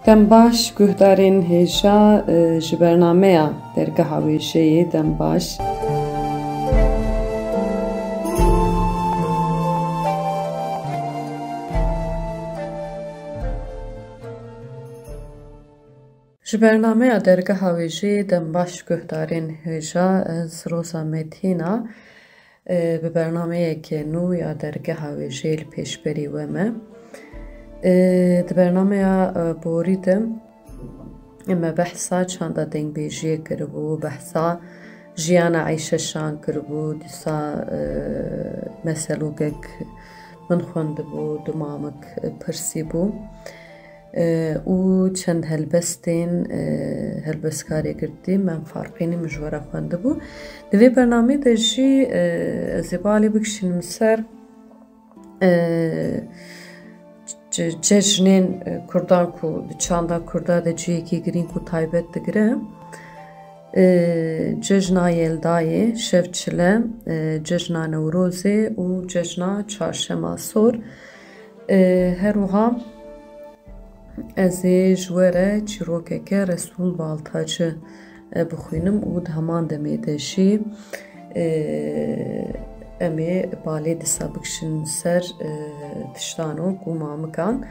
Dem baş guhdarên hêja ji bernameya dergeha wêjeyê dem baş. Ji bernameya dergeha wêjeyê dem baş guhdarên hêja ez Roza Metîna bi bernameyekê nû ya dergeha wêjeyê li pêşberî we me. Di bernameya borî de me behsa çanda dengbêjiyê kiribû, behsa jiyana eyşeşan kiribû, dîsa meselûgek min xwendibû, du mamik pirsîbû û çend helbestên helbestkarê me farqînî min ji we re xwendibû. Di vê bernameyê de jî ez ê balê bikişînim ser cejnên Kurdan ku di çanda Kurda de ciyekî girîng û taybet digire. Cejna Yeldayê, Şevçile, Cejna Newrozê û Cejna Çarşema Sor. Her wiha ez ê ji we re çîrokeke Resûl Baltacı bixwînim û di heman demê de jî em ê balê dîsa bikişin ser tiştanok û mamikan.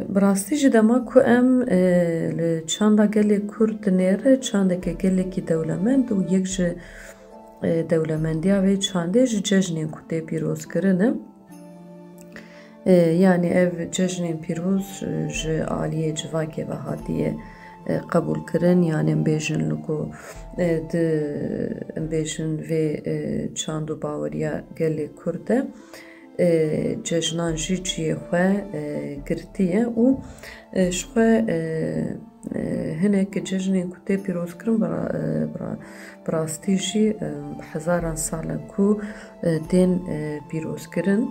Bi rastî ji dema ku em li çanda gelê Kurd dinêre çandeke gelekî dewlemend û yek ji dewlemendiya vê çandê ji cejnên ku tê pîrozkirin. Yani ev cejnên pîroz ji aliyê civakê ve hatiye qebûl kirin, yani em bêjin li ku em bêjin vê çand û baweriya gelê Kurd de cejnan jî ciyê xwe girtiye û ji xwe hinek cejnên ku tê pîrozkirin bi rastî jî bi hezaran salan ku tên pîrozkirin.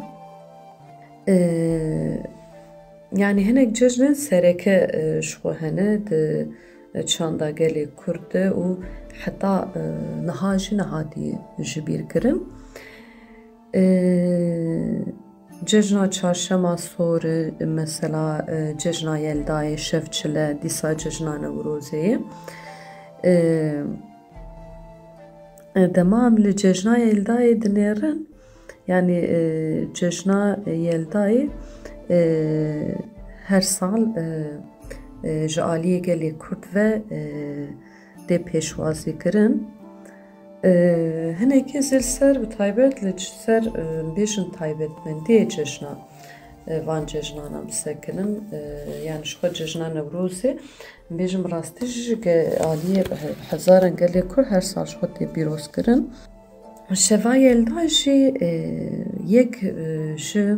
Yani hinek cejnên sereke ji xwe hene di çanda gelê Kurd de û heta niha jî nehatiye ji bîr kirin. Cejna Çarşema Sor mesela Cejna Yeldayê, Şevçile, dîsa Cejna Newrozê. Dema em li Cejna Yeldayê dinêrin, yani Cejna Yeldayê her sal ji aliyê gelê Kurd ve dê pêşwazî kirin. Hinekî zêl ser bi taybet li ser bêjin taybetmendiyê cejna van cejnanan bisekirin, yani ji xwe Cejna Newrozê bêjin bi rastî jî aliyê hezaran gelê Kurd her sal ji xwe tê pîrozkirin. Şeva Yelda jî yek ji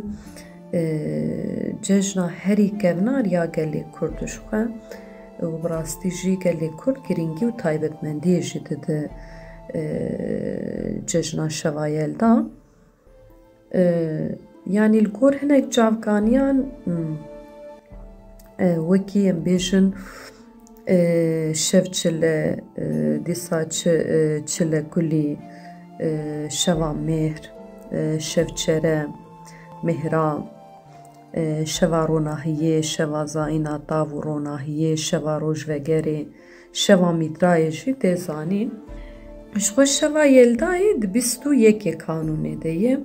cejna herî kevnar ya gelê Kurd ji xwe û bi rastî jî gelê Kurd girîngî û taybetmendiyê jî dide Cejna Şeva Yelda. Yani li gor hinek cavkaniyan wekî em bêjin Şevçile, dîsa Çile Gulî, Şeva Mêhr, Şevçere, Mehra, Şeva Ronahiyê, Şeva Zaîna Tav û Ronahiyê, Şeva Rojvegerê, Şeva Mîdrayê jî tê zanîn. Ji xwe Şeva Yeldayê di bîst û yekê kanûnê de ye.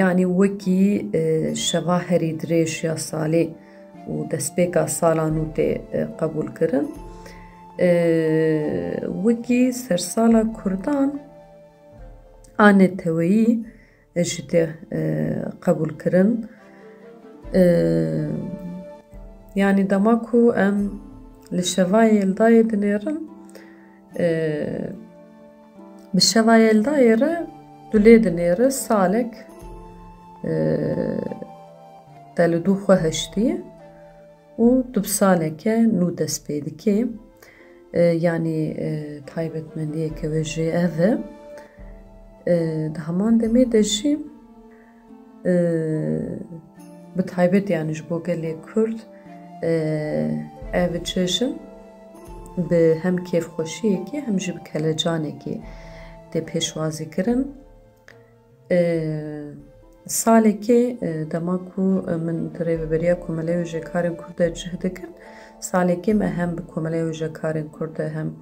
Yani wekî şeva herî dirêj ya salê û destpêka salan û tê qebûl kirin. Wekî sersala Kurdan anê teweyî ji tê qebûl kirin. Yani dema ku em li Şeva Yeldayê dinêrin, bi Şeva Yeldayê re du lê dinêre salek te li dû xwe heştî û du saleke nû dest pê dike. Yani taybetmendiyeke we jî ev e. Di heman demê de jî bi taybet yani ji bo gelê Kurd ev cejin bi hem kêfxweşiyekî hem jî bi kelecanekî tê pêşwazî kirin. salekê dema ku min di rêveberiya Komeleya Wêjekarên Kurd de cih dikin, salekê me hem bi Komeleya Wêjekarên Kurd de hem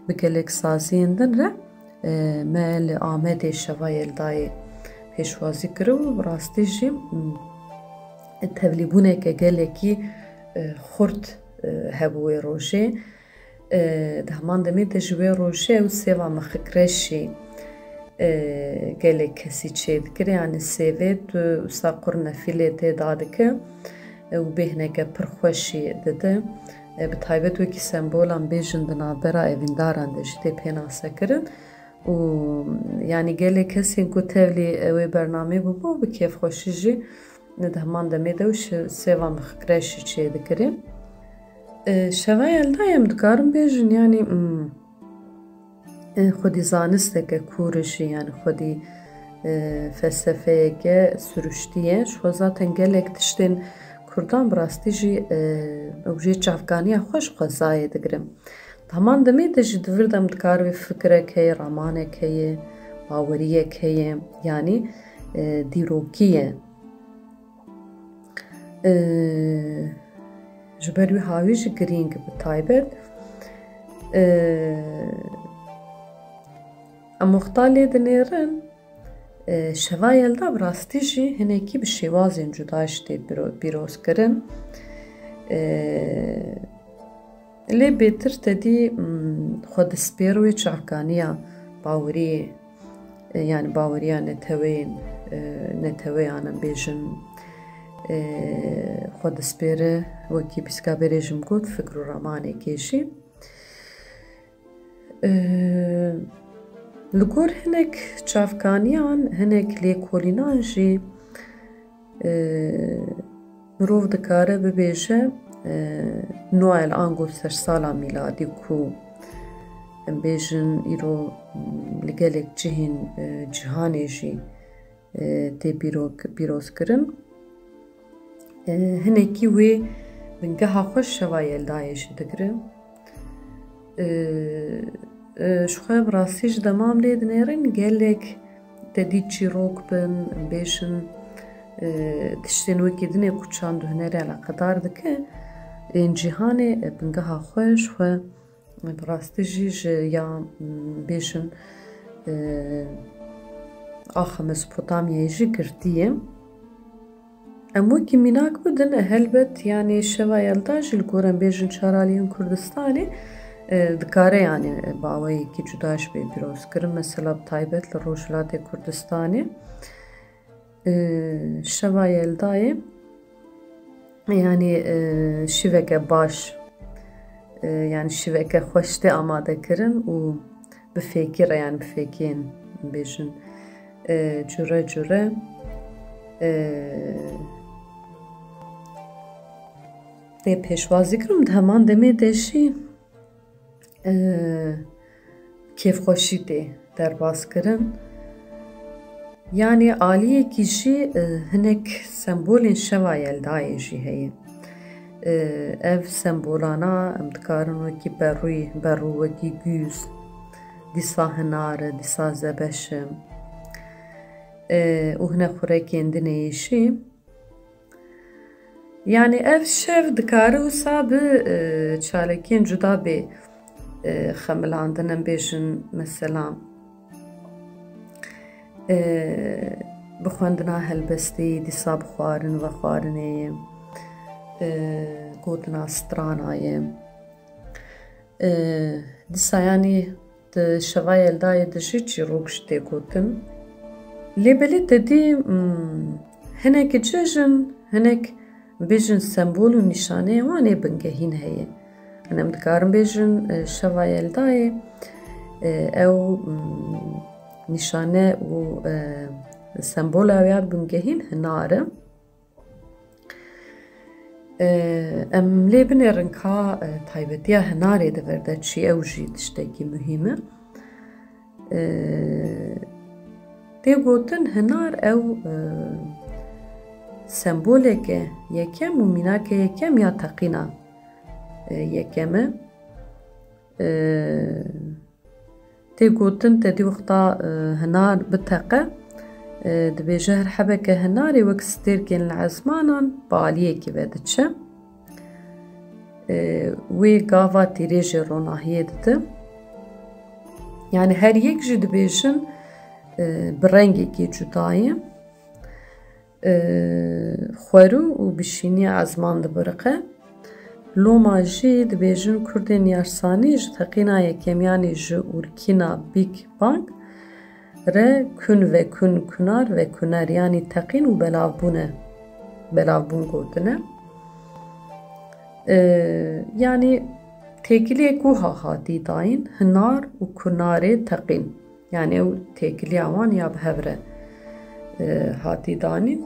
bi gelek saziyên din re me li Amedê Şeva Yeldayê pêşwazî kiriw û bi rastî jî tevlîbûneke gelekî xurt hebû wê rojê. Di heman demê de ji wê rojê ew sêva mixikreşî gelek kesî çê dikir, yani sêvê tu wisa qurnefîlê tê da dike û bêhneke pir xweşî dide. Bi taybet wekî sembolan bêjin di navbera evîndaran de jî tê pênasekirin û yani gelek kesên ku tevlî wê bernamê bûbû bi kêfxweşî jî di heman demê de ew sêva mixikreşî çê dikirin. Şeva Yeldayê em dikarin bêjin yani xwedî zanisteke kûr jî, yani xwedî felsefeyeke sürüştiye. Ji xwe zaten gelek tiştên Kurdan bi rastî jî ew jê çavkaniya xwe ji xwezayê digirin. Di heman demê de jî divir de em dikar vê fikirek heye, ramanek heye, baweriyek heye, yani dîrokî ye. Ji ber wî havî jî girîng bi taybet em wexta lê dinêrin Şeva Yelda bi rastî jî hinekî bi şêwazên cuda ji tê pîrozkirin. Lê bêtir tedî xwe dispêr wê çavkaniya baweriyê, yani baweriya netewêyan em bêjin xwe dispêre wekî pîskaberê jî min got fikr û ramanekê jî. Li gor hinek çavkaniyan, hinek lêkolînan jî mirov dikare bibêje Noel ango sersala mîladî ku em bêjin îro li gelek cihên cihanê jî tê pîrozkirin. Hinekî wê bingeha xwe Şeva Yeldayê jî digirin. Ji xwe bi rastî ji demam lê dinêrin gelek tedî çîrok bin, em bêjin tiştên wekî dinê ku çand û hunerê eleqedar dike, ên cîhanê bingeha xwe ji xwe bi rastî jî ji ya bêjin axa Mezopotamyayê jî girtiye. Em wekî mînak bidin helbet, yani Şeva Yelda jî li gor em bêjin çaraliyên Kurdistanê dikare yani baweyekî cuda ji wê pîrozkirin. Mesela bi taybet li Rojhilatê Kurdistanê Şeva Yeldayê yani şîveke baş, yani şîveke xweş tê amadekirin û bi fêkî re, yani bi fêkiyên bêjin cure cure tê pêşwazî kirin. Di heman demê de jî kêfxweşî tê derbas kirin. Yani aliyekî jî hinek sembolên Şeva Yeldayê jî heye. Ev sembolana em dikarin wekî berû, wekî gûz, dîsa hinar, dîsa zebeş û hinek xurekên dinê jî. Yani ev şev dikare wisa bi çalekiyên cuda bê xemilandin, em bêjin mesela bi xwendina helbestî, dîsa bi xwarin ve xwarinê ye, gotina stranayê. Dîsa yani di Şeva Yeldayê de jî çîrok ji tê gotin. Lê belê tedî hinek cejin, hinek bêjin sembol û nîşaneyê wan ê bingehîn heye. Yani em dikarin bêjin Şeva Yeldayê ew nîşane û sembola wê ya bingehîn hinar e. Em lê binêrin ka taybetiya hinarê di ver de çi, ew jî tiştekî muhîm e. Tê gotin hinar ew semboleke yekem û mînake yekem ya teqîna yekem e. Tê gotin tedî wexta hinar biteqe, دبیجه هر حبکه هناری وک سترگین العزمانان بالیه کی ودچه وی گاوا تیریج روناهیه دده yani her yek ji dibêjin bi rengekî cudayê xwerû û bişîniya ezman dibiriqe loma jî dibêjin Kurdên Yersanî ji teqîna yekemyanê ji ûrkîna Big Bang re kun ve kun kunar ve kuner yani teqîn û belavbûn gotine yani têkiliyek wiha hatî dayîn hinar û kunarê teqîn yani ew têkiliya wan ya bi hev re hatî danîn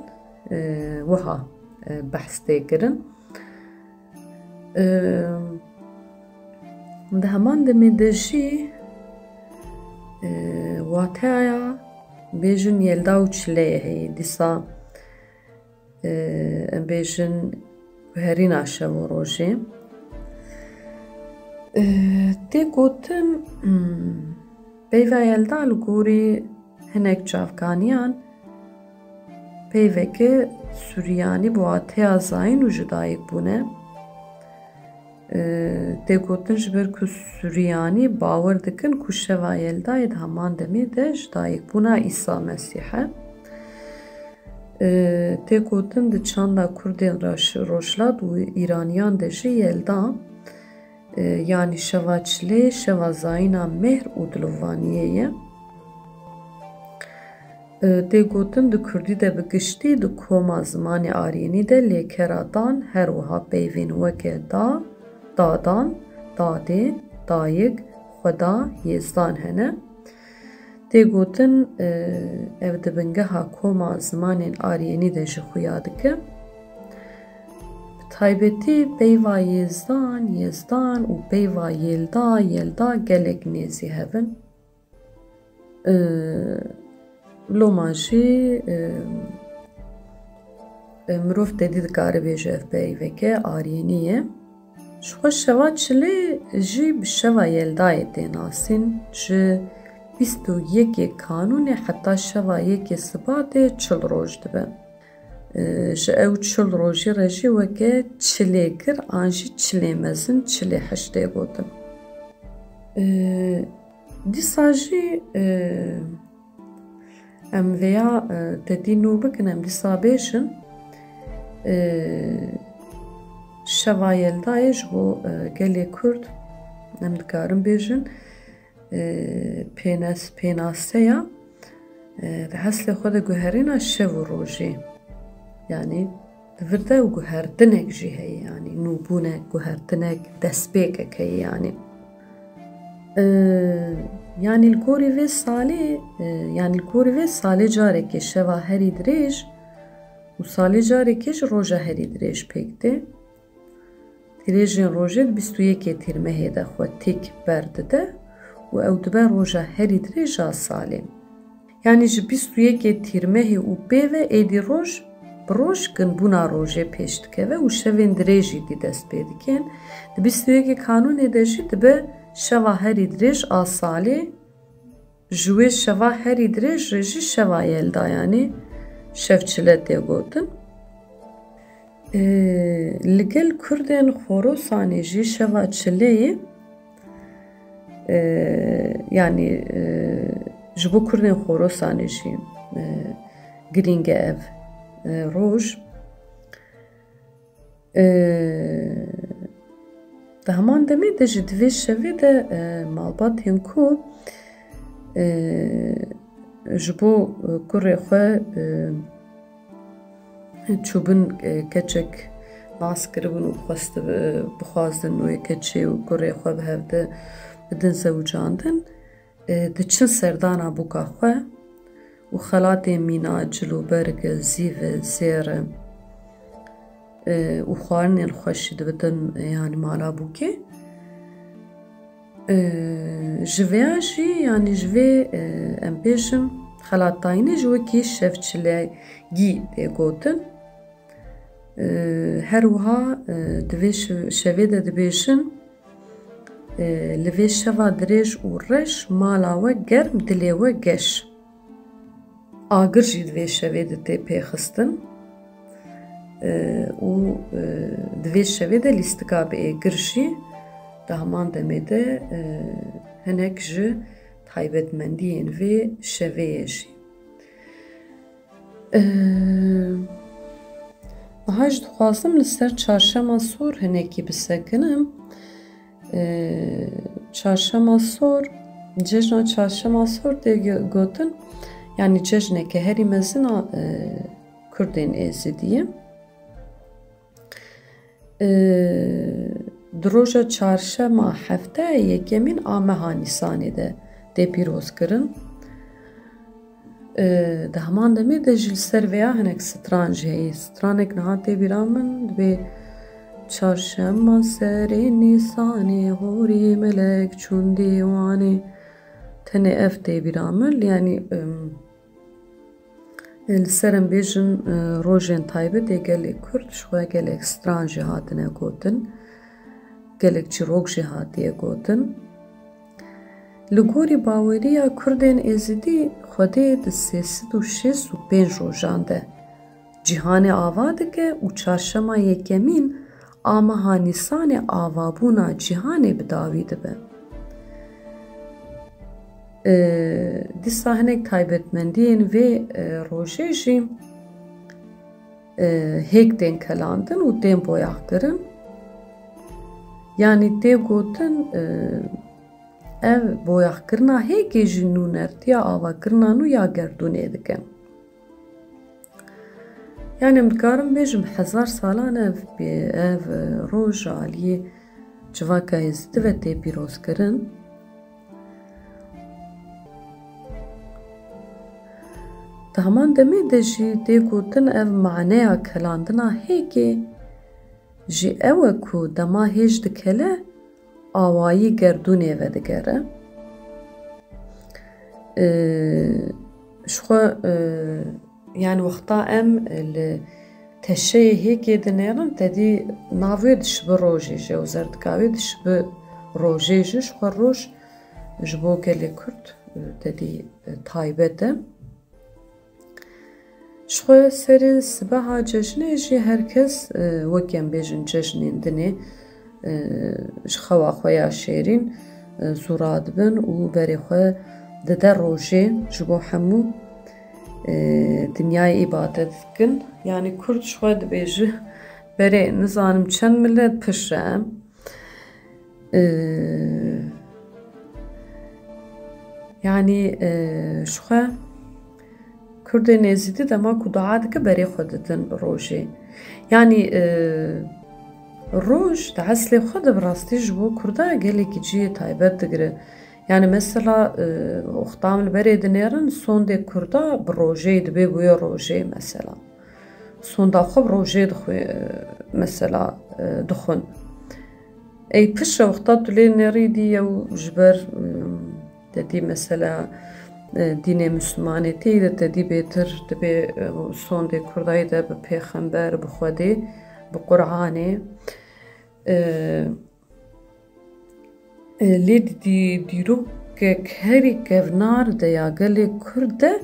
wiha behs tê kirin di heman demê de jî wateya bêjin yelda û çileyê heye dîsa em bêjin guherîna şev û rojê tê gotin peyva yelda li gorî hinek çavkaniyan peyveke Suryanî bi wateya zayîn û jidayîk bûne tê gotin ji ber ku Suryanî bawer dikin ku şeva yeldayê di heman demê de jidayîkbûna Îsa Mesîh e tê gotin di çanda Kurdên Rojhilat û Îraniyan de jî yelda yani şeva çilê şeva zayîna mehr û dilovaniyê ye tê gotin di Kurdî de bi giştî di koma zimanê Aryenî de lêkera dan her wiha peyvên weke da dadan, dadê, dayık, xweda, yêzdan hene. Tê gotin ev di bingeha koma zimanên Aryenî de jî xuya dike. Bi taybetî peyva yêzdan û peyva yelda gelek nêzî hevin. Loma jî mirov tedî dikare bêje ev peyveke Aryenî ye. Ji xwe şeva çilê jî bi şeva yeldayê tê nasîn ji 21 Kanûnê heta şeva 1 Sibatê 40 roj dibe. Ji ew 40 rojî re jî weke çilêgir an jî çilê mezin çilê heştê gotin. Dîsa jî em vêya tedî nû bikin em dîsa bêjin şeva yeldayê ji bo gelê Kurd em dikarin bêjin pênaseya di heslê xwe de guherîna şev û rojê yani di vir de guhertinek jî heye yani nûbûnek guhertinek destpêkek heye yani yani li gorî vê salê yani li gorî vê salê carekê şeva herî dirêj û salê carekê jî roja herî dirêj pêk tê. Dirêjên rojê di 21 Tîrmehê de xwe têk berdide û ew dibe roja herî dirêj a salê. Yani ji 21 Tîrmehê û pêve êdî roj bi roj ginbûna rojê pêş dikeve û şevên dirêjî dî dest pê dikin. Di 21 Kanûnê de jî dibe şeva herî dirêj a salê ji wê şeva herî dirêj re jî şeva yelda yani şevçile tê gotin. Li gel Kurdên Xorosanê jî şeva çileyê yani ji bo Kurdên Xorosanê jî girîng e ev roj di heman demê de jî di vê şevê de malbatên ku ji bo kurê xwe çûbin keçek nas kiribin û bixwazin wê keçê û kurê xwe bi hev de bidin zewcandin diçin serdana boka xwe û xelatên mîna cilûberg zîv zêr û xwarinên xwe jî dibidin yani mala bûkê ji vêya jî yani ji vê em bêjin xelatdayînê ji wekî şevçilegî tê gotin. Her wiha di vê şevê de dibêjin li vê şeva dirêj û reş mala we germ dilê we geş. agir jî divê şevê de tê pêxistin û divê şevê de lîstika bi êgir jî di heman demê de hinek ji taybetmendiyên vê şeveyê jî. Niha jî dixwazim li ser çarşema sor hinekî bisekinim. Çarşema sor, cejna çarşema sor tê gotin, yani cejneke herî mezin Kurdên Êzidiyê. Di roja çarşema hefteyê yekemîn a meha Nîsanê de tê pîrozkirin. Di heman demê de jî li ser vêya hinek stran jî heye. Stranek niha tê bîra min divê çarşema serê Nîsanê horî melek çûn dîwanê. Tenê ev tê bîra min, yani li ser em bêjin rojên taybetê gelê Kurd ji xwe gelek stran jî hatine gotin, gelek çîrok jî hatiye gotin. Li gorî baweriya Kurdên Êzidî Xwedê di 365 rojan de cîhanê ava dike û çarşema yekemîn a meha Nîsanê avabûna cîhanê bi dawî dibe. Dîsa hinek taybetmendiyên vê rojê jî hêk tên kelandin û tên boyaxkirin. Yani tê gotin ev boyaxkirina hêkê jî nûnertiya avakirina nû ya gerdûnê dike. Yani em dikarim bêjim hezar salan ev roj aliyê civaka Êzidî ve tê pîrozkirin. Di heman demê de jî tê gotin ev maneya kelandina hêkê jî ew e ku dema hêj dikele awayî gerdûnê ve digere. Ji xwe yani wexta em li teşeyê hêkê dinêrin tedî navê dişibe rojê jî û zerdikavê dişibe rojê jî. Ji xwe roj ji bo gelê Kurd tedî taybet e. Ji xwe serê sibeha cejnê jî herkes wek em bêjin cejnên dinê ji xewa xwe ya şêrîn zûra dibin û berê xwe dide rojê ji bo hemû dinyayê îbadet dikin. Yani Kurd ji xwe dibêje berê nizanim çend millet pişre em. Yani ji xwe Kurdên Êzidî dema ku dua dike berê xwe didin rojê. Yani roj di eslê xwe de bi rastî ji bo Kurda gelekî cihê taybet digire. Yani mesela wexta em li berê dinêrin sondê Kurda bi rojeyê dibe bûye rojê mesela. Sonda xwe bi rojê mesela dixwin. Ey pişre wexta tu lê nerî dî ew ji ber dedî mesela dînê Müslümanêtiyê de tedî bêtir dibe sondê Kurdayê de bi pêxember, bi Xwedê, bi Qur'anê. Lê dîrokek herî kevnar de ya gelê Kurd de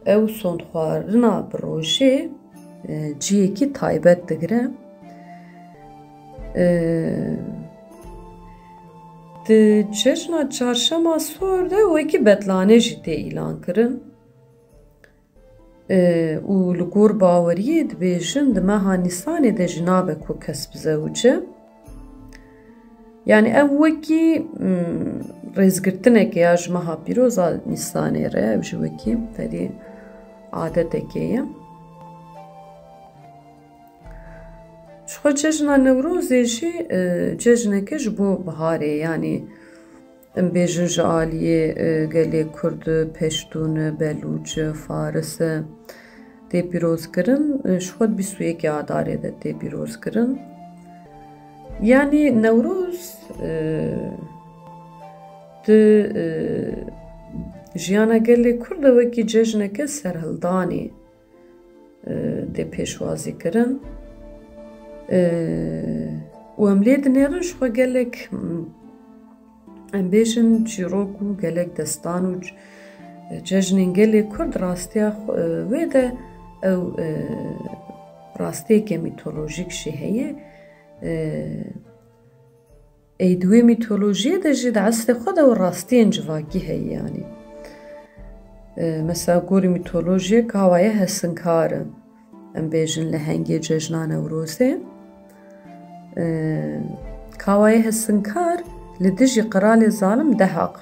ew sondxwarina bi rojê ciyekî taybet digire. Di cejna çarşema sor de wekî betlanê jî tê îlan kirin. Û li gor baweriyê dibêjin di meha Nîsanê de jî nabe ku kes bizewce. Yani ev wekî rêzgirtinekê ya ji meha pîroza Nîsanê re ev jî wekî derî adetekê ye. Ji xwe cejna Newrozê jî cejneke ji bo biharê, yani em bêjin ji aliyê gelê Kurd, Peştûn, Belûç, Faris tê pîrozkirin. Ji xwe 21 adarê de tê pîrozkirin. Yani Newroz di jiyana gelê Kurd de wekî cejneke serhildanê tê pêşwazî kirin. û em lê dinêrin ji xwe gelek em bêjin çîrok û gelek destan û cejnên gelê Kurd rastiya wê de ew rastiyeke mîtolojîk jî heye. Ê di wê mîtolojiyê de jî di eslê xwe de ew rastiyên civakî heye yanî. Mesela gorî mîtolojiyek hawaye hesinkar in. Em bêjin li hengê cejna Newrozê. Hawaye hesinkar li dijî qiralê zalim dehaq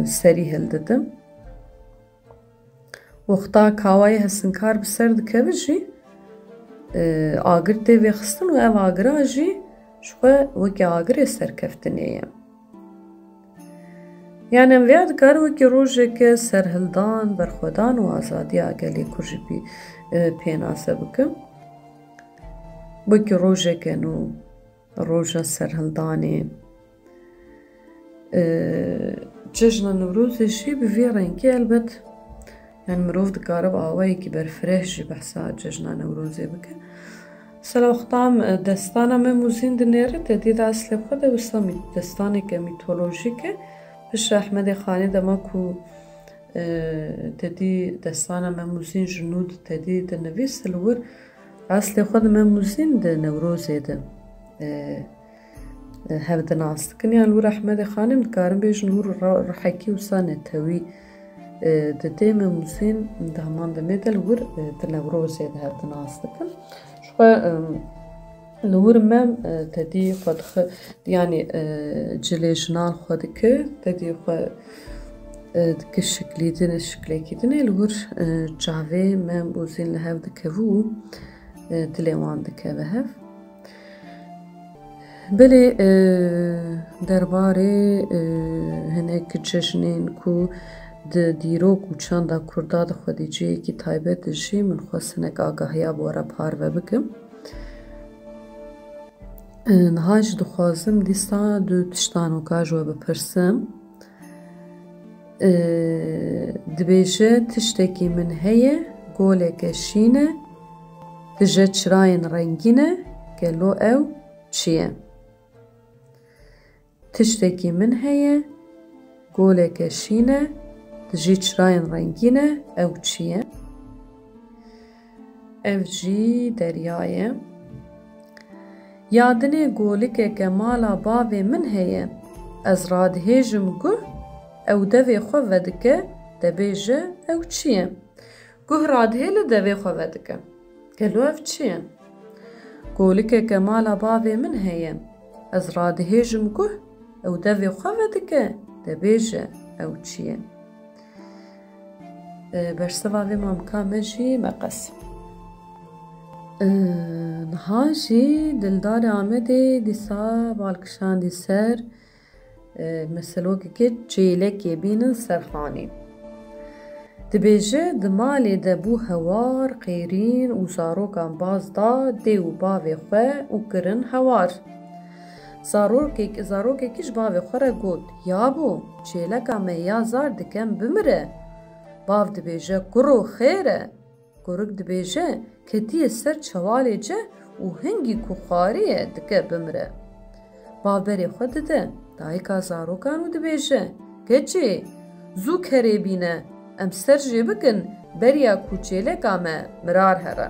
serî hildidin. Wexta hawaye hesinkar bi ser dikeve jî agir tê vêxistin û ev agira jî ji xwe wekî agirê serkeftinê ye. Yani em vêya dikarin wekî rojeke serhildan, berxwedan û azadiya gelê Kurd jî pênase bikin. Wekî rojeke nû, roja serhildanê. Cejna Newrozê jî bi vê rengî elbet yani mirov dikare bi awayekî berfireh jî behsa cejna Newrozê bike. Mesela wexta em destana me Mûzîn dinêre tedî di eslê xwe de wisa destaneke mîtolojîk e. Piştre Ehmedê Xanê dema ku tedî destana me Mûzîn ji nû tedî dinivîse li wir eslê xwe di me Mûzîn di Newrozê de hev dinas dikin. Yani wir Ehmedê Xanê dikarin bêjin wir rihekî wisa netewî di dê me Mûzîn di heman demê de li wir di Newrozê de hev dinas dikin. Ji xwe li wir me tedî xwe yani cilê jinan xwe dikir, tedî xwe dikir şiklekî dinê li wir cavê me Mûzîn li hev dikevû û dilê wan dikeve hev. Belê derbarê hinek cejnên ku di dîrok û çanda Kurda di xwedîciyekî taybet de jî min xwest hinek agahiya bi were parve bikim. Niha jî dixwazim dîsa du tiştan weka ji we bipirsim. Dibêje tiştekî min heye, goleke şîn e, dije çirayên rengîn e, gelo ew çi ye? Tiştekî min heye, goleke şîn e, dijî çirayên rengîn e, ew çi ye? Ev jî derya ye. Yadinê golikeke mala bavê min heye, ez radihêjim guh, ew devê xwe vedike, dibêje ew çi ye? Guh radihê li devê xwe vedike. Gelo ev çi ye? Golikeke mala bavê min heye, ez radihêjim guh, ew devê xwe vedike, dibêje ew çi ye? Bersiva vê mamka me jî meqes. Niha jî Dildarê Amedê dîsa balkişandî ser meselokekê çêlekê bînin serxanî. Dibêje di malê de bû hewar, qêrîn û zarokan baz da dê û bavê xwe û kirin hewar. Zarokekî ji bavê xwe re got, yabo çêleka me ya zar dikem bimire. Bav dibêje kuro xêr e. Gorik dibêje ketiye ser çewalê ce û hingî ku xwariye dike bimire. Bav berê xwe dide dayika zarokan û dibêje keçê zû kerê bîne em ser jê bikin beriya ku çêleka me mirar here.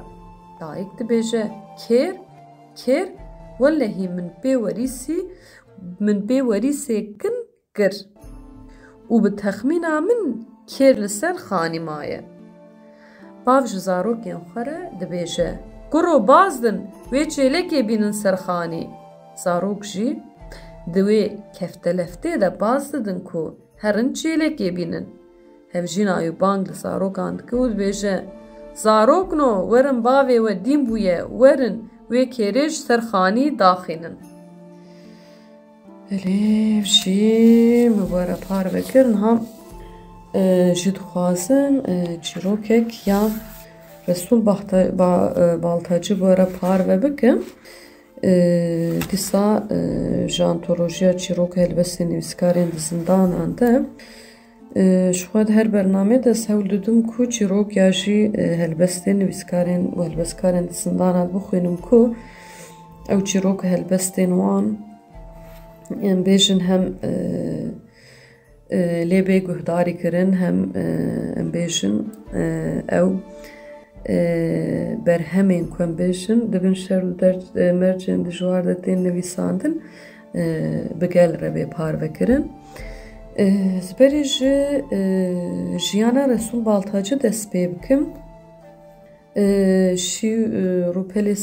Dayik dibêje kêr kêr wellehî min pê werîsê kin kir û bi texmîna min kêr li ser xanî maye. Bav ji zarokên xwe re dibêje kuro baz din wê çêlekê bînin serxanî. Zarok jî di wê kefteleftê de baz didin ku herin çêlekê bînin. Hevjîna û bang li zarokan dike û dibêje zarokno werin bavê we dîn bûye werin wê kêrê ji ser xanî daxînin. Belê ev jî min were parve kir niha ji dixwazim çîrokek ya Resul Baltacı bi were parve bikim. Dîsa ji antolojiya çîrok helbestên nivîskarên di zindanan de ji xwe di her bernameyê de ez hewl didim ku çîrok ya jî helbestên nivîskarên û helbestkarên di zindanan bixwînim ku ew çîrok helbestên wan em bêjin hem lê bê guhdarî kirin hem em bêjin ew berhemên ku em bêjin dibin şer û mercên dijwar de tên nivîsandin bi gel re bê parvekirin. Ez berê ji jiyana Resul Baltacı dest pê bikim. Rûpelê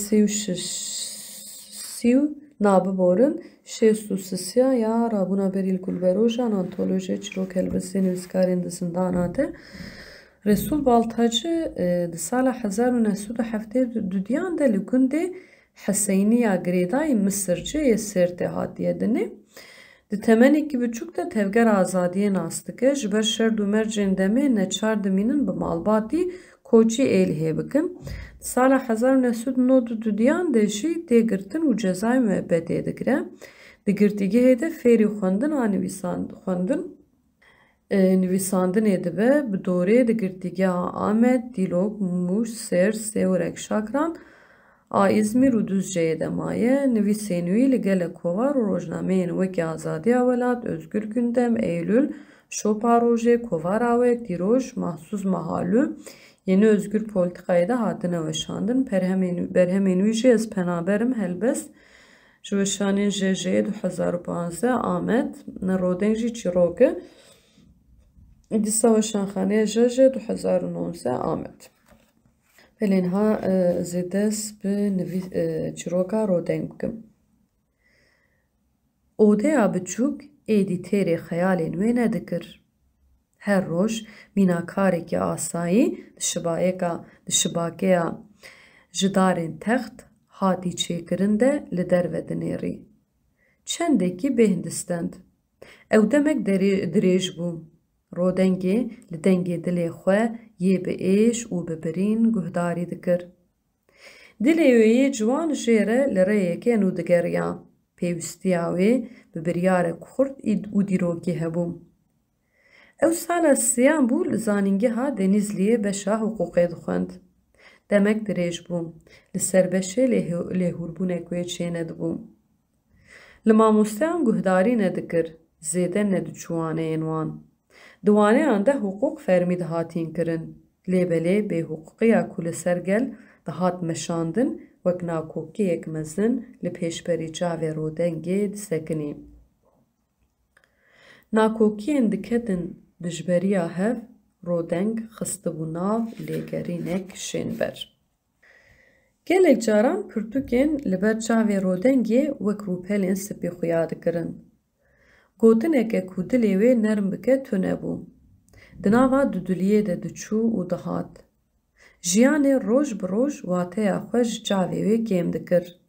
sîw nabiborin şêst û sisiya ya rabûna berî Gulberojan antolojiyê çîrok helbestê nivîskarên di zindana de. Resul Baltacı di sala 1907 dudiyan de li gundê Heseyniya Girêdayê Misircê yê Sêrtê hatiye dinê. Di temenekî biçûk de tevger azadiyê nas dike ji ber şerd û mercên demê neçar dimînin bi malbatî koçî êlihê bikin. Di sala 1992 dudiyan de jî tê girtin û cezayê müebbetê digire. Di girtîgehê de fêrî xwendin a nivîsandinê dibe bi dorê di girtîgeha Amed, Dîlok, Mûş, Sêrt, Sêwrek, Şakran a İzmîr û Düzce'ye de maye. Nivîsên wî li gelek kovar û rojnameyên wekî Azadiya Welat, Özgür Gündem, Eylül, Şopa Rojê, Kovara Wek, Dîroj, Mahsûs Mahalû yeni özgür polîtikayê de hatine weşandin. Berhemên wî jî ez penaberim helbest ji weşanên JJ'yê 2015 Amed, Rodeng jî çîrok e. Dîsa weşanxaneya JJ 2019 Amed. Pelên ha zê dest bi çîroka Rodeng bikim. Odeya biçûk êdî têrê xeyalên wê nedikir. Her roj mînakarekî asayî di şibakeya ji darên text hatî çêkirin de li derve dinêrî. Çendekî bêhindistend. Ew demek dirêj bû. Rodengê li dengê dilê xwe yê bi êş û bi birîn guhdarî dikir. Dilê wê yê ciwan jê re li rêyekê nû digeriya. Pêwîstiya wê bi biryarek xurt û dîrokî hebû. Ew sala siyan bû li zanîngeha Denîzliyê beşa hiqûqê dixwend. Demek dirêj bû. Li ser beşê lêhûrbûnek wê çê nedibû. Li mamosteyan guhdarî nedikir. Zêde nediçûwaneyên wan. Di waneyan de hiqûq fermî dihatîn kirin. Lêbelê bêhiqûqiya ku li ser gel dihat meşandin wek nakokiyek mezin li pêşberî çavê Rodengê disekinî. Nakokiyên diketin dijberiya hev, Rodeng xistibû nav lêgerînek şênber. Gelek caran pirtûkên li ber çavê Rodengê wek rûpelên spî xuya dikirin. Gotineke ku dilê wê nerm bike tune bû. Di nava dudiliyê de diçû û dihat. Jiyanê roj bi roj wateya xwe ji çavê wê kêm dikir.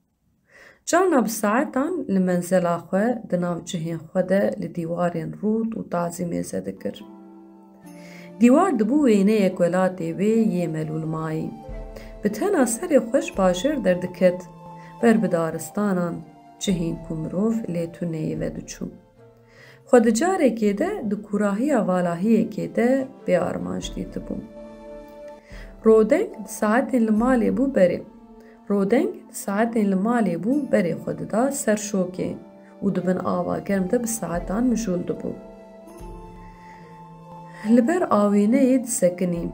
Carna bi saetan li menzela xwe di nav cihên xwe de li dîwarên rûd û tazî mêze dikir. Dîwar dibû wêneyek welatê wê yê melûlmayî. Bi tena serê xwe ji bajêr derdiket ber bi daristanan cihên ku mirov lê tuneyê ve diçû. Xwe di carekê de di kurahiya valahiyekê de bêarmanc dîtibû. Rodeng di saetên li malê bû berê xwe dida ser şokê û di bin ava germ de bi saetan mijûl dibû. Li ber awêneyê disekinî,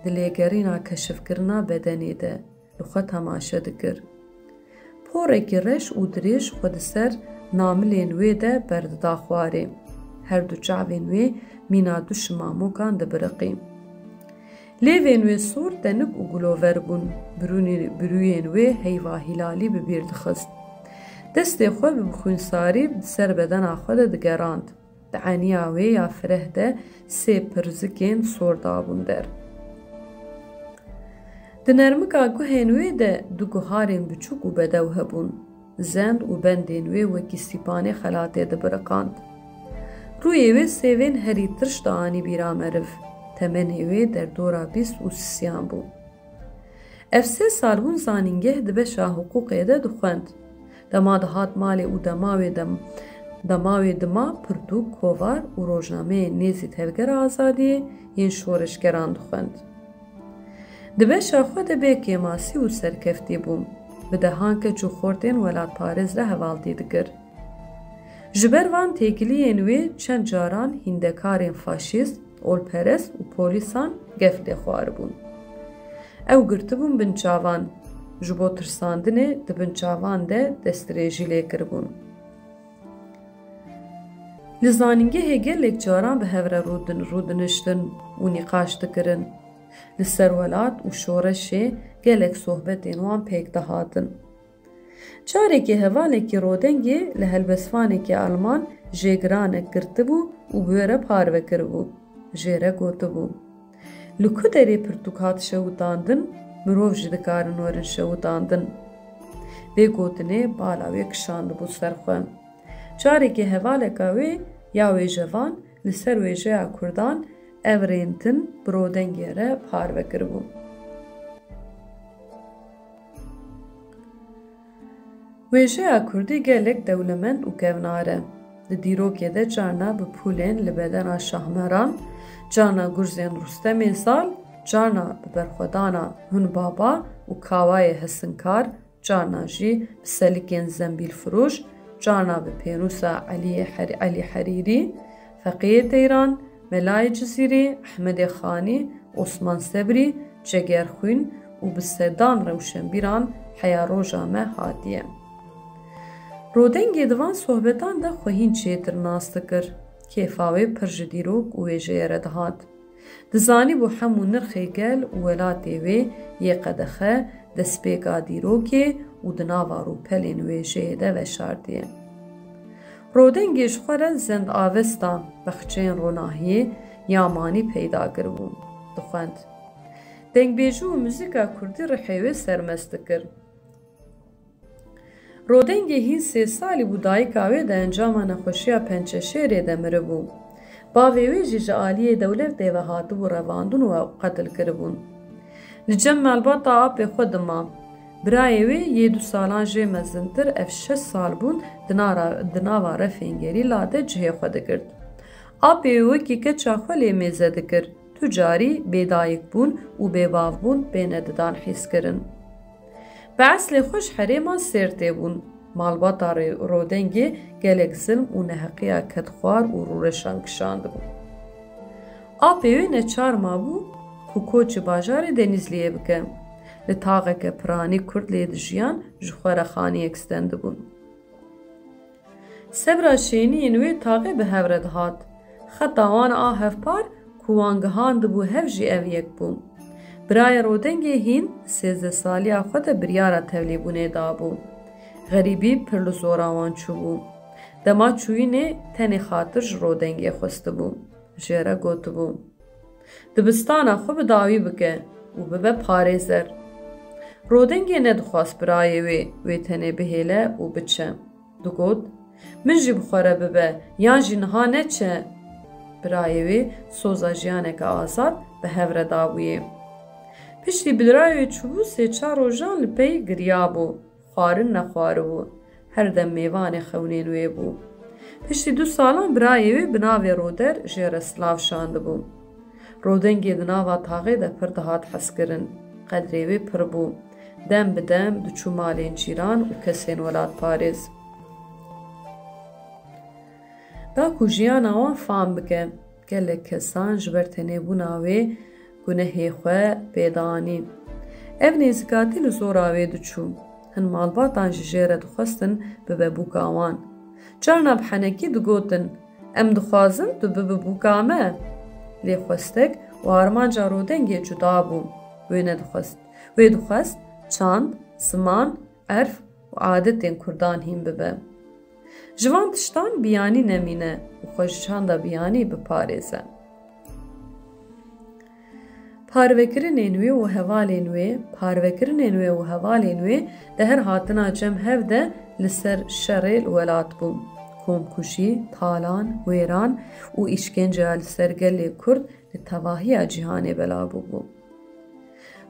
di lêgerîna keşifkirina bedenê de li xwe temaşe dikir. Porekî reş û dirêj xwe di ser namilên wê de berdida xwarê. Her du çavên wê mîna du şimamokan dibiriqî. Lêvên wê sor, tenik û gulover bûn. Birûyên wê heyva hilalî bi bîr dixist. Destê xwe bi bixwînsarî di ser bedena xwe de digerand. Di eniya wê ya fireh de sê pirzikên sor dabûn der. Di nermika guhên wê de du guharên biçûk û bedew hebûn. Zend û bendên wê wekî sîpanê xelatê dibiriqand. Rûyê wê sêvên herî tirş da anî bîra meriv. Temenê wê derdora bîst û sisiyan bû. Ev sê sal bûn zanîngeh di beşa hiqûqê de dixwend. Dema dihat malê û dema wê dima pirtûk, kovar û rojnameyên nêzî tevgera azadiyê yên şoreşgeran dixwend. Di beşa xwe de bêkê masî û serkeftî bû. Bi dehan keç û xortên welatparêz de hevaldî dikir. Ji ber van têkiliyên wê çend caran hîndekarên faşîst, olperest û polîsan gef lêxwaribûn. Ew girtibûn binçavan, ji bo tirsandinê di binçavan de destdirêjî lêkiribûn. Li zanîngehê gelek caran bi hev re rûdiniştin û nîqaş dikirin. Li ser welat û şoreşê gelek sohbetên wan pêk dihatin. Carekê hevalekî rodengê li helbestvanekî Alman jêgiranek girtibû û bi wê re parve kiribû. Jê re gotibû: Li ku derê pirtûk hat şewitandin, mirov jî dikarin werin şewitandin. Vê gotinê bala wê kişandibû ser xwe. Carekê hevaleka wê ya wêjevan li ser wêjeya Kurdan ev rêntin bi rodengê re parve kiribû. Wêjeya Kurdî gelek dewlemend û kevnar e. Li dîrokê de carna bi pûlên li bedena şahmeran, carna gurzên Rûstemê Zal, carna bi berxwedana Hûn Baba û kawayê hesinkar, carna jî bi selikên zembîlfiroş, carna bi pênûsa Elî Herîrî, Feqiyê Teyran, Melayê Cizîrê, Ehmedê Xanî, Osman Sebrî, Cegerxwîn û bi sedan rewşenbîran heya roja me hatiye. Rodengê di van sohbetan de xwehîn çêtir nas dikir. Kêfa wê pir ji dîrok û wêjeyê re dihat. Dizanîbû hemû nirxê gel û welatê wê yê qedexe destpêka dîrokê û di nava rûpelên wêjeyê de veşardiye. Rodengê ji xwe re zend avesta bexçeyên ronahiyê ya manî peyda kiribû. Dixwend. Dengbêjî û muzîka Kurdî rihê wê sermest dikir. Rodengê hîn 3 salî bû dayika wê de encama nexweşiya Pençeşêrê de miribû. Bavê wê jî ji aliyê dewletê ve hatibû revandin û qetil kiribûn. Li cem malbata apê xwe dima. Birayê wê yê 2 salan jê mezintir ev 6 sal bûn di nava refên gerî lade cihê xwe digirt. Apê wê wekî keça xwe lê mêze dikir. Tu carî bêdayîk bûn û bêbav bûn bêne didan hîskirin. Bi eslê xwe ji herêma Sêrtê bûn. Malbata Rodengê gelek zilm û neheqiya kedxwar û rûreşan kişandibû. Apê wê neçar mabû ku koçî bajarê Denîzliyê bike. Li taxeke piranî Kurd lê dijiyan ji xwe re xaniyek stendibûn. Sebra şêniyên wê taxê bi hev re dihat. Xeta wan a hevpar ku wan gihandibû hev jî ev yek bû. Biraya Rodengê hîn 13 saliya xwe de biryara tevlîbûnê dabû. Xerîbî pir li zora wan çûbû. Dema çûyînê tenê xatir ji Rodengê xwestibû. Jê re gotibû: Dibistana xwe bi dawî bike û bibe parêzer. Rodengê nedixwast birayê wê tenê bihêle û biçe. Digot: Min jî bi xwe re bibe yan jî niha neçe. Birayê wê soza jiyaneke azad bi hev re dabûyê. Piştî birayê çûbû 3-4 rojan li pey giryabû. Xwarin nexwaribû. Her dem mêvanê xewnên wê bû. Piştî 2 salan birayê wê bi navê Roder jê re silav şandibû. Rodengê di nava taxê de pir dihat heskirin. Qedrê wê pir bû. Dem bi dem diçû malên cîran û kesên welat parêz. Da ku jiyana wan fam bike, gelek kesan ji ber tenêbûna wê gunehê xwe pêdanî. Ev nêzîkatî li zora wê diçû. Hin malbatan ji jê re dixwestin bibe bûka wan. Carna bi henekî digotin: Em dixwazin tu bibe bûka me. Lê xwestek û armanca Rodengê cuda bû. Wê dixwest çand, ziman, erf û adetên Kurdan hîn bibe. Ji van tiştan biyanî nemîne û xwe ji çanda biyanî biparêze. Parvekirinên wê û hevalên wê di her hatina cem hev de li ser şerê li welat bû. Komkuşî, talan, wêran û îşkenceya li ser gelê Kurd li tevahiya cîhanê belabû bû.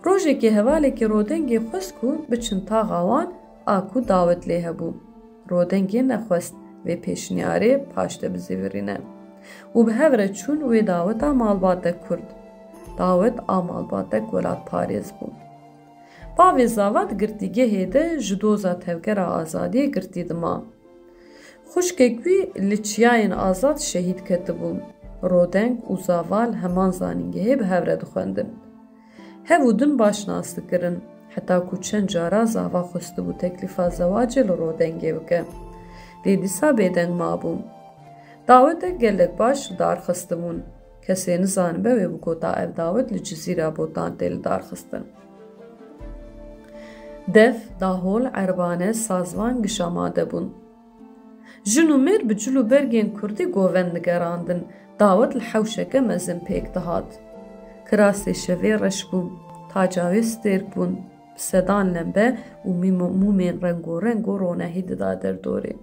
Rojekê hevalekî Rodengê xwest ku biçin taxa wan a ku dawet lê hebû. Rodengê nexwest vê pêşniyarê paş de bizîvirîne û bi hev re çûn wê daweta malbatek Kurd. Dawet a malbatek welat parêz bû. Bavê Zavat girtîgehê de ji doza tevgera azadiyê girtî dima. Xuşkek wî li çiyayên azad şehîd ketibûn. Rodeng û Zaval heman zanîngehê bi hev re dixwendin. Hev û din başnas dikirin, heta ku çend cara Zava xwestibû teklîfa zewacê li Rodengê bike. Lê dîsa bêdeng mabû. Dawetek gelek baş darxistibûn. Kesê nizanibe wê bigota ev dawet li Cizîra Botantê li darxistin. Dev, dahol, erbane, sazvan giş amade bûn. Jin û mêr bi cil û bergên Kurdî govend nigerandin, dawet li hewşeke mezin pêk dihat. Kirasê şevê reş bû, taca wê stêrk bûn, bi sedan lembe û mûmên rengorenk û ronehî dida derdorê.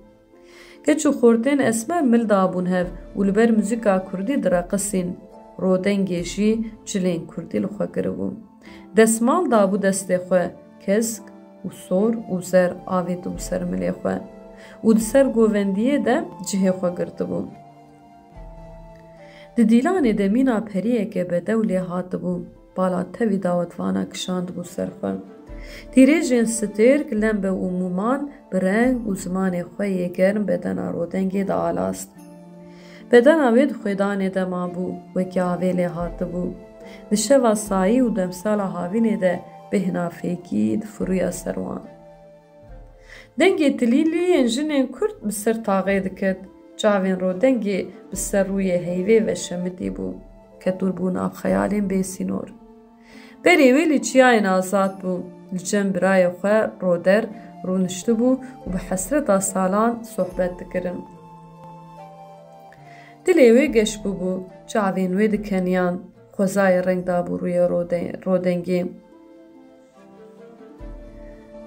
Keç û xortên esmer mil dabûn hev û li ber muzîka Kurdî direqisîn. Rodengê jî cilên Kurdî li xwe kiribû. Desmal dabû destê xwe, kesk û sor û zer avê dibû ser milê xwe û di ser govendiyê de cihê xwe girtibû. Di dîlanê de mîna periyeke bedew lê hatibû, bala tevî dawetvana kişandibû ser xwe. Tîrêjên stêrk, lembe û mûman bi reng û zimanê xwe yê germ bedena Rodengê de alast. Bedena wê di xwêdanê de mabû, wekî avê lê hatibû. Di şeva sayî û demsala havînê de bêhna fêkî di firûya ser wan. Dengê tilîliyên jinên Kurd bi ser taxê diket. Çavên Rodengê bi ser rûyê heyvê ve şemidî bû. Ketûr bû nav xeyalên bêsînor. Berê wê li çiyayên azad bû. Li cem birayê xwe Roder rûniştibû û bi hesreta salan sohbet dikirin. Dilê wê geş bûbû, çavên wê dikeniyan, xwezayê reng dabû rûya Rodengê.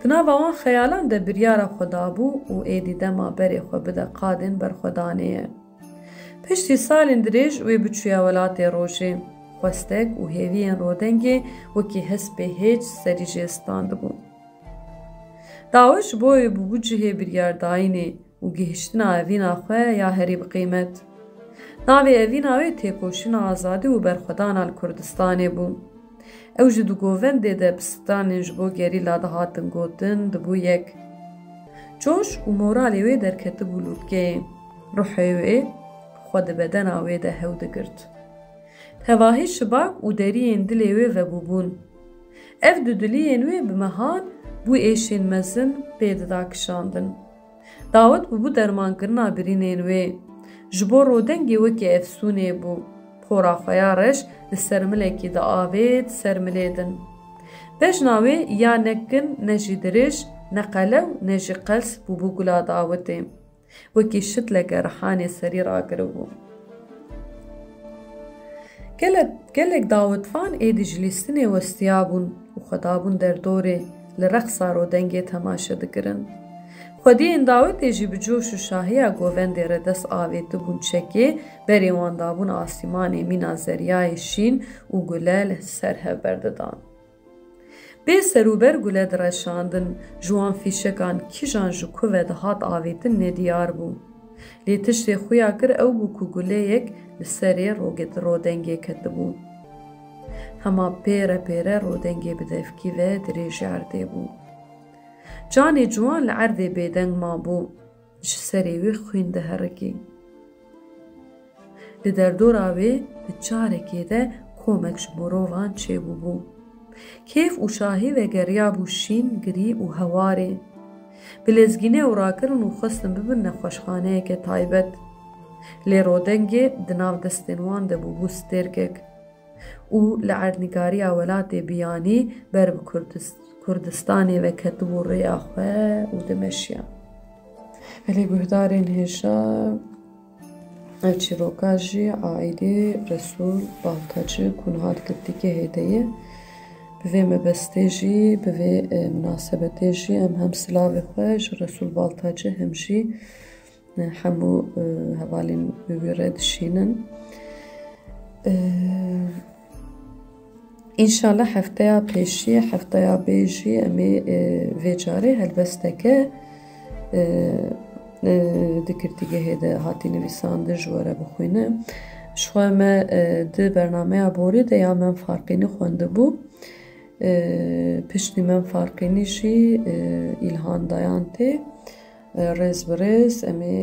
Di nava wan xeyalan de biryara xwe dabû û êdî dema berê xwe bide qadên berxwedanê. Piştî salên dirêj wê biçûya welatê rojê. Xwestek û hêviyên Rodengê wekî hespê hêç serî jê standibû. Dawet ji bo wê bû bû cihê biryardayînê û gihîştina evîna xwe ya herî bi qîmet. Navê evîna wê têkoşîna azadî û berxwedana li Kurdistanê bû. Ew ji du govendê de bi stranên ji bo gerîla dihatin gotin dibû yek. Coş û moralê wê derketibû lûtgeyê. Ruhê wê xwe di bedena wê de hew digirt. Tevahî şibak û deriyên dilê wê vebûbûn. Ev du diliyên wê bi mehan bû êşên mezin pêdida kişandin. Dawet bû dermankirina birînên wê. Ji bo Rodengê wekî efsûnê bû. Pora xwe ya reş li ser milekî di avê ser milê din. Bejna wê ya nekin ne jî dirêj, ne qelew ne jî qels bûbû gula dawetê. Wekî şitleke rihanê serî rakiribû. Gelek dawetvan êdî ji lîstinê westiya bûn û xwe dabûn derdorê li reqsa Rodengê temaşe dikirin. Xwediyên dawetê jî bi coş û şahiya govendê re dest avêtibûn çekê, berê wan dabûn asîmanê mîna zeryayê şîn û gule li ser hev berdidan. Bê serûber gule direşandin, ji wan fîşekan kîjan ji ku ve dihat avêtin nediyar bû. Lê tiştê xuya kir ew bû ku guleyek li serê Rodengê ketibû. Hema pêre pêre Rodengê bi devkî ve dirêjî erdê bû. Canê ciwan li erdê bêdeng mabû, ji serê wê xwîn diherikî. Li derdora wê bi carekê de komek ji mirovan çêbûbû. Kêf û şahî ve geriya bû şîn, girî û hewarê. Bi lezgînê ew rakirin û xwestin bibin nexweşxaneyeke taybet. Lê Rodengê di nav destên wan de bûbû stêrkek û li erdnîgariya welatê biyanî ber bi Kurdistanê ve ketibû rêya xwe û dimeşiya. Belê guhdarên hêja ev çîroka jî aîlê Resul Baltacı ku nihat girtîkê hêdeyê. Bi vê mebestê jî, bi vê münasebetê jî em hem silavê xwe ji Resul Baltacı hem jî hemû hevalên wê re dişînin. İnşallah hefteya pêşî, hefteya bê jî em ê vê carê helbesteke di girtîgehê de hatî nivîsandin ji we re bixwîne. Ji xwe me di bernameya borî de ya Mem Farqînî xwendibû. Piştî Mem Farqînî jî îlhan dayan tê rêz bi rêz em ê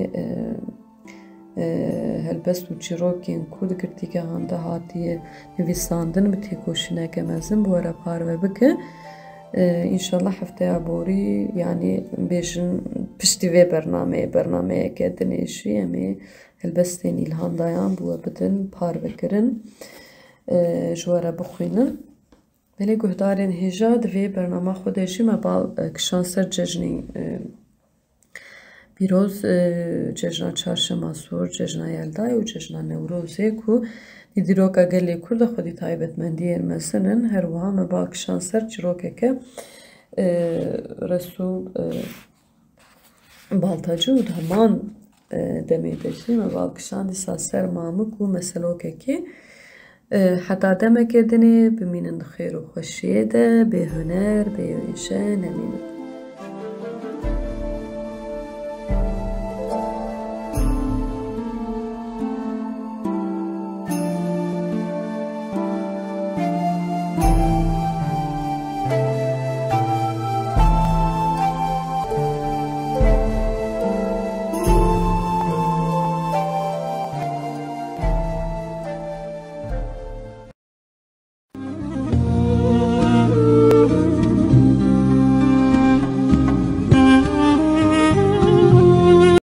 helbest û çîrokên ku di girtîgehan de hatiye nivîsandin bi têkoşîneke mezin bi were parve bike. İnşallah heftaya borî yanî bêjin piştî vê bernameyeke dinêşî em ê helbestên îlhamdayan bi we bidin parvekirin ji were bixwînin. Belê guhdarên hêja di vê bernama xwe de jî me balkişan ser cejnê pîroz cejna çarşema sor, cejna Yeldayê û cejna Newrozê ku dîroka gelê Kurd de xwedî taybetmendiyên mezin in. Her wiha me balkişan ser çîrokeke Resû Baltacî û heman demê de jî me balkişan dîsa ser mamik û meselokekê heta demeke dinê bimînin di xêr û xweşiyê de bê huner bê wêje nemînin.